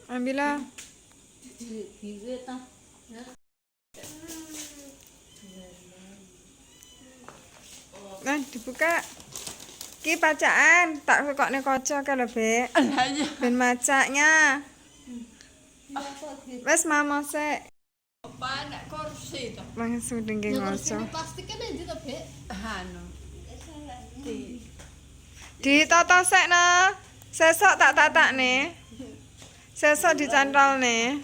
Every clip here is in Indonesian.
Ambillah. Nah, dibuka. Ki pacaan, tak kokne kaca ka lho, Bek. Ben macaknya. Wes mama sik. Apa nak kursi to? Langsung dengking kaca. Plastik kan ndi to, Bek? Anu. Ditata sik no. Sesok tak tatakne. Sesok dicantolne.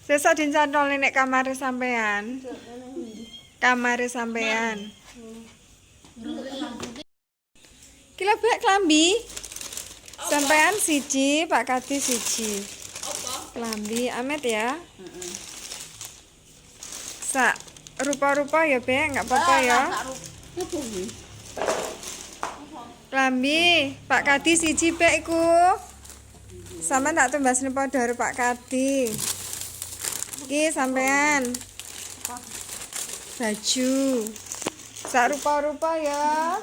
Sesok dicantolne nek kamare sampean. Kamare sampean. Kila Bek klambi. Sampean siji, Pak Kadi siji. Apa? Klambi Amet ya. Sak rupa-rupa ya, Bek, enggak apa-apa ya. Klambi, Pak Kadi siji, Bek iku. Sama tak tumbasne padha karo Pak Kadi. Iki sampean. Baju. Sak rupa-rupa ya.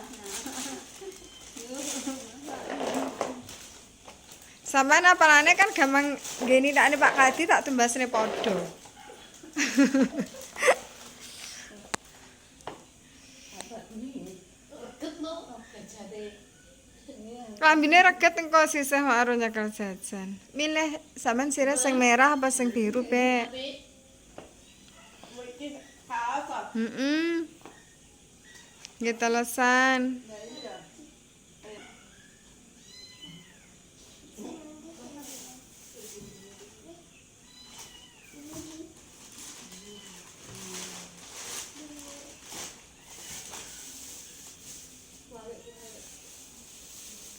Sampean apalane kan gampang ngene takne Pak Kadi tak tumbasne padha. Klambine reget engko sisih karo nyekel jajan. Milih sampean sirah sing merah apa sing biru, Bek? Nggih telesan.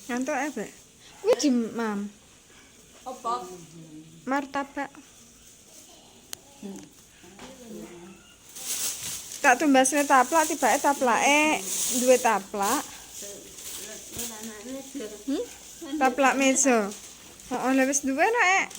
Ngantuk Bek. Kuwi di Mam. Apa? Martabak. Tak tumbasne taplak tibake taplake duwe taplak. Taplak meja. Heeh, lha wis duwe nek.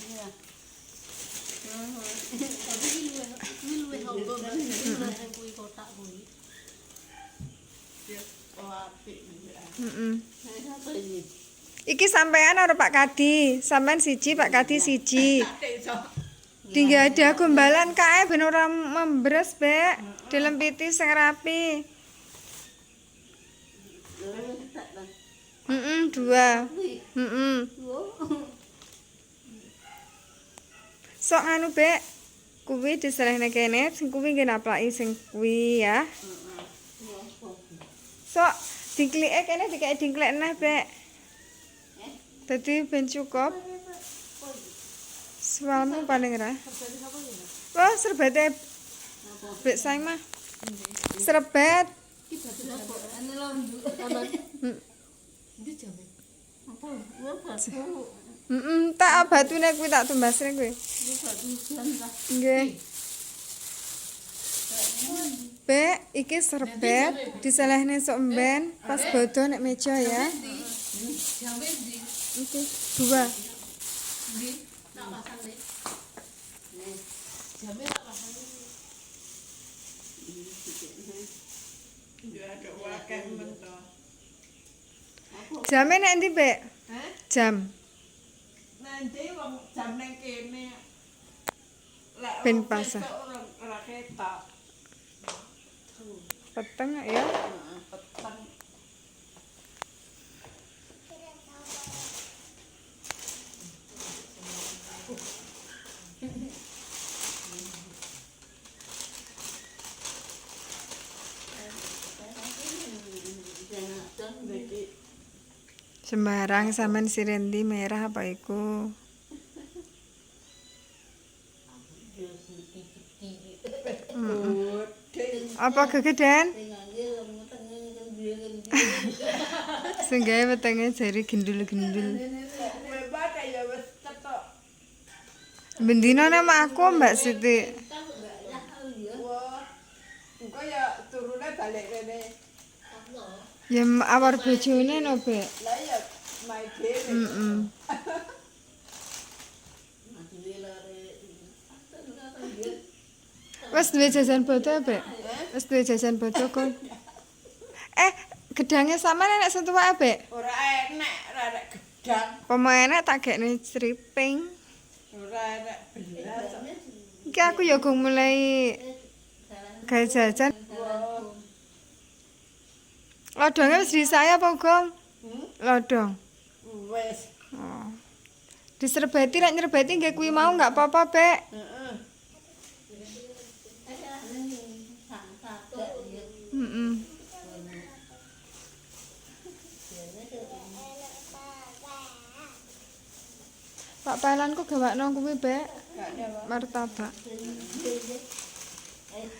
Iki sampean karo Pak Kadi, sampean siji, Pak Kadi siji. Tinggal ada gombalan kae ben ora membres, Bek. Dilempiti sing rapi. Dua. Sok anu, Bek. Kuwi diserehne kene, sing kuwi nggih naplaki sing kuwi ya. Sok diklike kene dikek dingklek neh, Bek. Dadi ben cukup. Sualmu paling ra. Wah, serbete. Bek saing mah. Serbet. Tak batune kuwi tak tumbasne kuwi. Nggih. Bek, iki serbet diselehne sok mben pas bodo nek meja ya. Oke, dua. Jame nek ndi, Bek? Jam. Nanti wong jam nang kene. Lek Ben pas. ora ketok. Peteng ya. Peteng. Sembarang sampean sirendi merah apa iku? Apa kegedean? Sing gawe wetenge jari gendul-gendul. Bendina nama aku Mbak Siti. Engko ya turune balik rene. Ya awar bojone no, Bek. Lah ya main dhewe. Wes duwe jajan bodo, Bek? Wes duwe jajan bodo kok. Gedange sampean enek sentuh wae, Bek? Ora enek, ora gedang. Pemainnya tak gekne stripping. Ora enak belas. Iki aku ya gong mulai gawe jajan. Wah. Lodongnya wis disaya apa, Gong? Lodong. Wes. Oh. Diserbeti nek nyerbeti nggih kuwi mau enggak apa-apa, Bek. Heeh. Heeh. Pak Palanku gawakno kuwi, Bek. Martabak.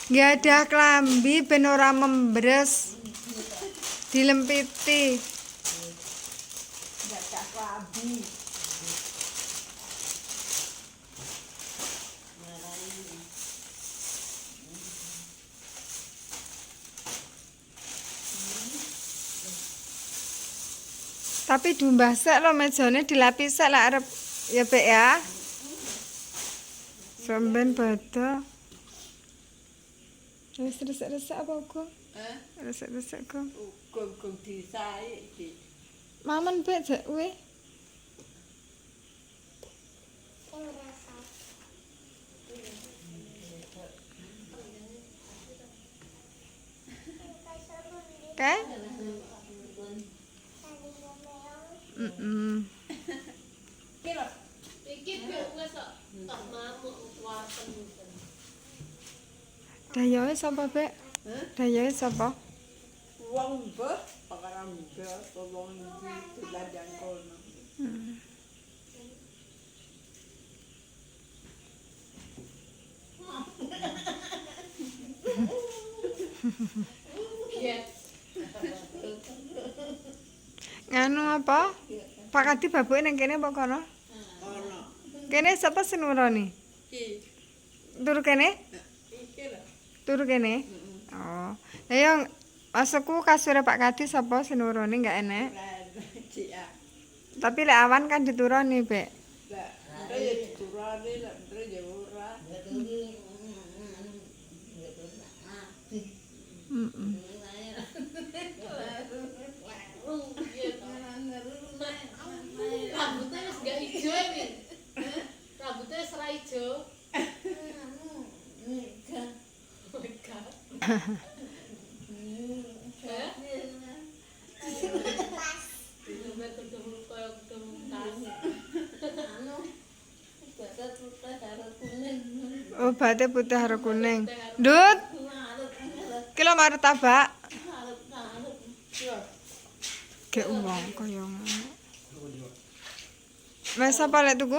Nggih ada klambi ben ora membres. Dilempiti. Enggak cak klambi. Tapi diumbah sek lho mejane dilapis sek lek arep ya, Bek ya. Samben bada. Wis resik-resik apa, Gong? Resik-resik, Gong. Gong disae iki. Mamen, Bek, jak kuwi. Oke? Kira Dayoe sapa, Bek? Dayoe sapa? wong mbah perkara mbah wong iki dilandang kono. Nganu apa? Pak Kadi babuke nang kene apa kono? Ono. Kene sapa sing nuroni? Ki. Turu kene? Iki lho. Turu kene? Oh. Lah yo masukku kasure Pak Kadi sapa sing nuroni enggak enek. Cia. Tapi lek awan kan dituroni, Bek. Lah, ndre ya diturani, lah ndre ya ora. Heeh. Rambutnya wis gak ijo ini. Rambutnya wis ra ijo. Oh my God. Hah? Dilumet ketemu koyo ketemu tas. Obatnya putih haro kuning. Ndut. Kilo martabak. Gek wong kaya ngono. Wes apa lek tuku?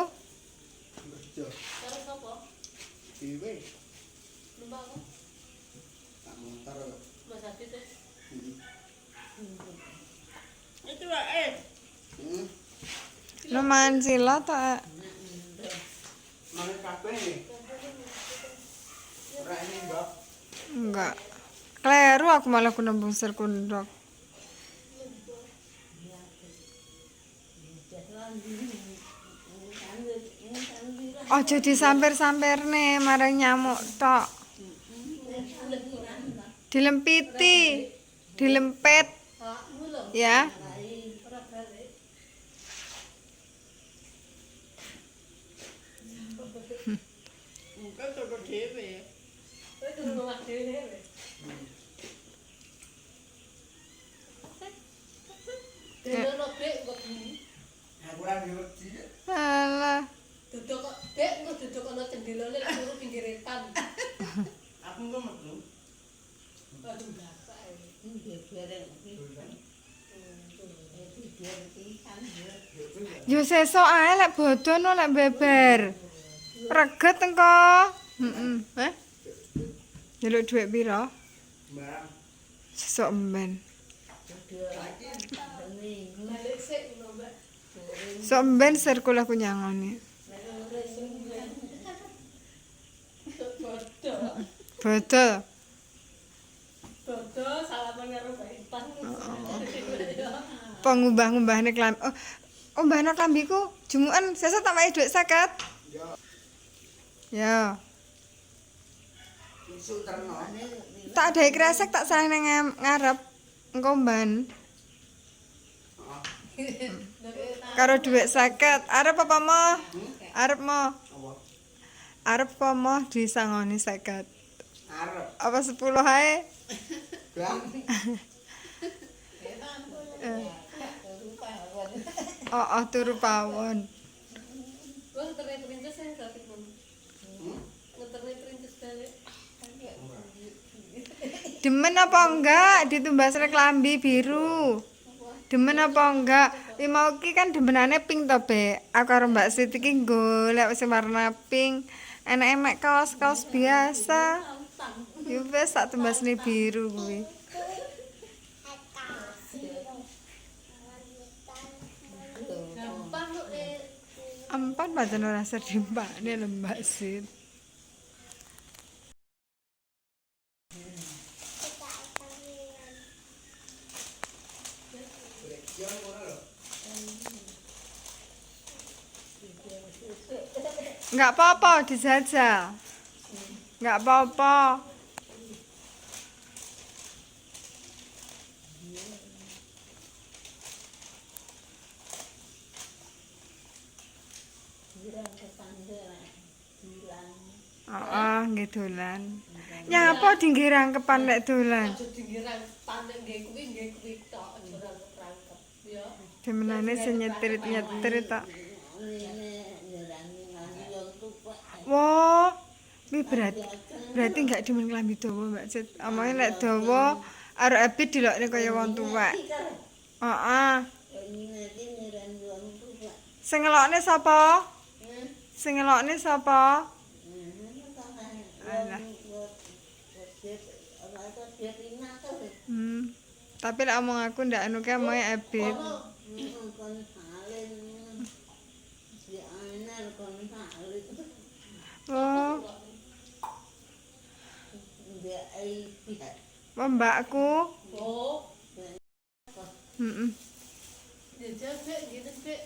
Karo sapa? Dewe, Numpak apa? tak motor. Mas Adit ya? Itu wae. Lumayan sila tak. Mana kabeh? Ora ini, Mbak. Enggak. Kleru aku malah ku nembung serkundok. Ojo disamper-samperne marang nyamuk tok. Dilempiti. Dilempet Hakmu lho. ya. Ora balik. Engko toko dhewe. Kowe kudu ngomong dhewe. Dene bek kok gini. Aku ora wedi. Alah. Duduk kok bek engko duduk ana cendelane lek turu pinggir etan. Aku kok metu. Aduh bapak iki. Yo sesuk ae lek bodho no lek beber. Reget engko. Heeh. Heh. Njaluk dhuwit pira? Barang. Sesuk mben. Balik sik ngono, Mbak. Sok mben sirkul aku nyangoni. Bodoh. Bodho. Bodoh salaman karo Mbak Intan. Pengumbah-ngumbahane klambi. Oh, umbahno klambiku jumukan sesuk tak wae dhuwit 50. Yo, Ya. isu terno. Tak adae kresek tak sareh nang ngarep. Engko mban. Heeh. Karo dhuwit 50. Arep apa mo? Arep mo? Apa? Arep apa mo disangoni 50? Arep. Apa 10 ae? Bang. Oh, turu pawon. Gua ngeterne perintis yang gratis Mam. Ngeterne perintis balik. Demen apa enggak ditumbas klambi biru? Demen apa enggak? Iki mau ki kan demenane pink to, Be. Aku karo Mbak Siti ki golek sing warna pink. Enake mek kaos-kaos biasa. Yo wis tak tumbasne biru kuwi. Gampang kok Empat pancen ora sedimpane lho Mbak Sit. Enggak apa-apa dijajal. Enggak apa-apa. Nggih dolan. Nyapa dinggih rangkepan nek dolan. aja dingirang panek nggih kuwi tok aja rangkep ya. Demenane sing nyetrit-nyetrit tok. Wah, kuwi berarti enggak demen klambi dawa Mbak Cit. Omonge nek dawa arek abit dilokne kaya wong tuwek. Heeh. Sing ngelokne sapa? Sing ngelokne sapa? Alah. Tapi lek omong aku ndak anu ke omonge abit. Oh. Mbakku. Oh, Heeh. jajal Bek gitu Bek.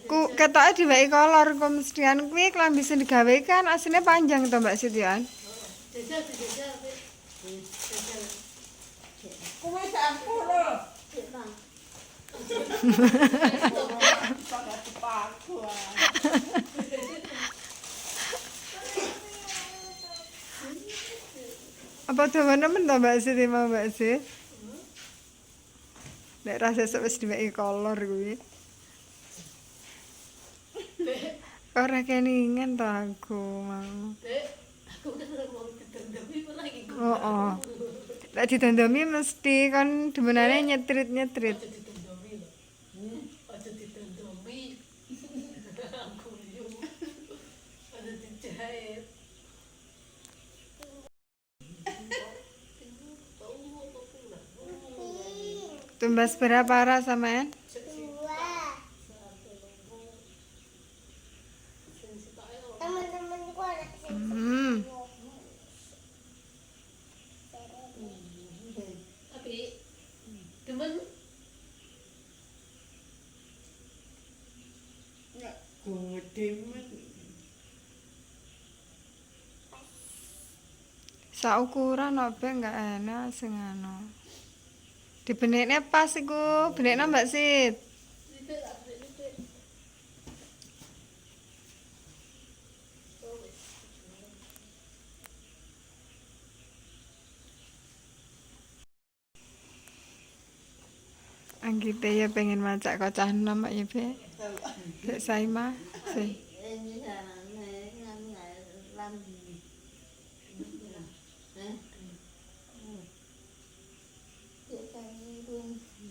Ku ketoke diwehi kolor kemestian kuwi klambi sing digawe kan asline panjang to Mbak Sitian. Jajal Bek. Jajal. Kuwi sampo lho. Pakai sepatu. Apa dawa nemen to Mbak Siti mau Mbak Sit? Nek rasa wis diwehi kolor kuwi. Ora keningan to aku mau. Bek, aku kan ora mau ditendemi lagi. Heeh. Lek didandomi mesti kan demenane nyetrit-nyetrit. Aja ditendemi lho. Aja ditendemi. Aku yo. Ada dijahit. Tumbas berapa ora sampean? Teman-temanku anak Hmm. Tapi demen Nek godemen. Saukuran opo enggak enak sing anu. Dibenekne pas iku, benekna Mbak Sit. Bek tak Bek. Anggite ya pengen macak kocah enom ya Be. Dek Saima. Sih.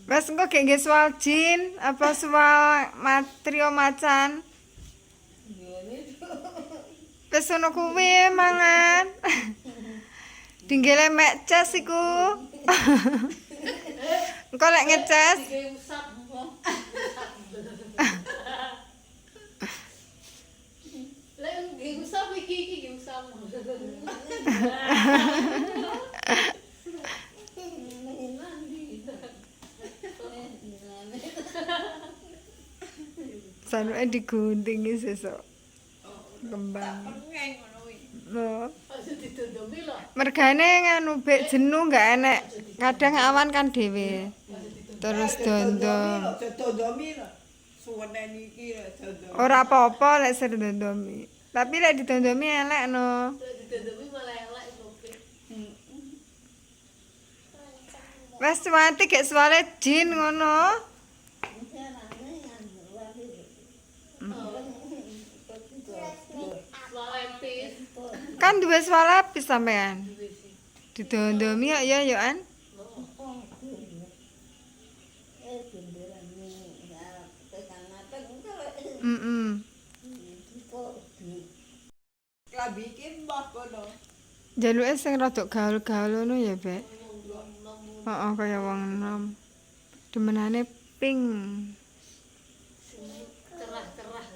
Wes engko gek nggih soal jin apa soal matrio macan. Wes ono kuwi mangan. Dinggele mek ces iku. Engko lek ngeces Digawe usap. Lek nggih usap iki nggih usap. sanuke digunting sesuk. Kembang. Pengen ngono kuwi. Oh. Aja ditendemi lho. Mergane nganu bek jenuh enggak enek. Kadang awan kan dhewe. Aja ditendemi. terus dondom. Dondomi lho. Suweneni iki dondomi. Ora apa-apa lek ser dondomi. Tapi lek didondomi elek no. Didendemi malah elek oke. Wes mati gek suale jin ngono. Walepis. Kan duwe suara lapis sampean. Didondomi kok ya an. Mm. Klambi iki mbah kono. Jaluke sing rada gaul-gaul ngono ya, Bek. Heeh, kaya wong enom. Demenane pink. Cerah-cerah.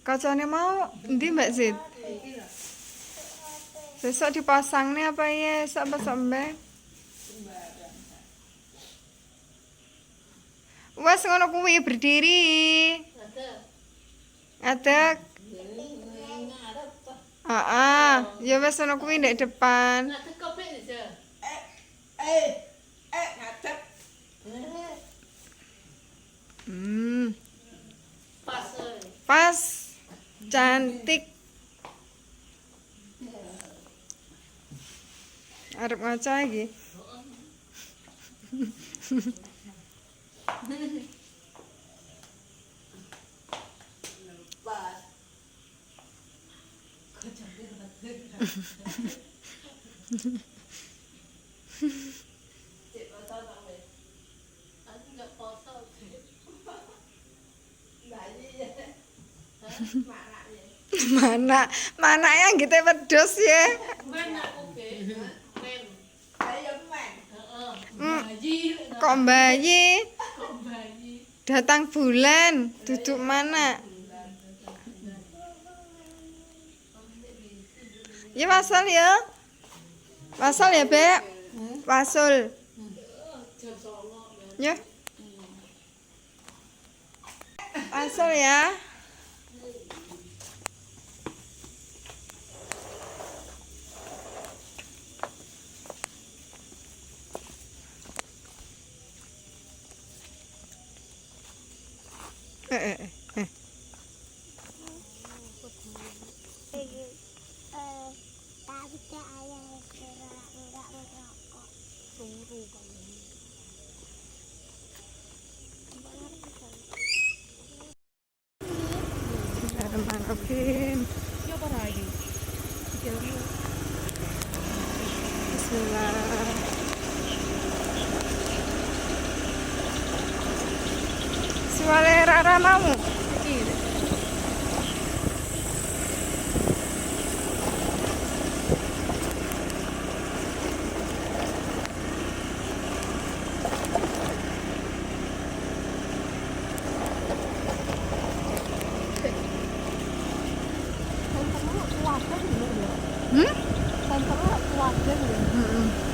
Kacane mau endi Mbak Zid? Besok dipasang nih apa ya? Besok Mbak. Wes ngono kuwi berdiri. Ada. Ada. Ya wes ngono kuwi ndek depan. Ada kopi aja. Ngadep. Pas. Pas. Cantik. Arep ngaca iki. Pas. Cek mata tak weh. Aku enggak poso. Mana yang gitu pedes ya. Men aku ke. Men. Ayo men. Heeh. Mm. Bayi. Kok bayi Kok bayi. datang bulan duduk mana? Ya wasal ya. Wasal ya, Bek. Wasul. Jam 09.00 Ya. Wasal ya. Eh. Tapi ayah enggak merokok. Bismillahirrahmanirrahim. Bismillah. Suale rara mau. Hmm? Senternya keluarga nih.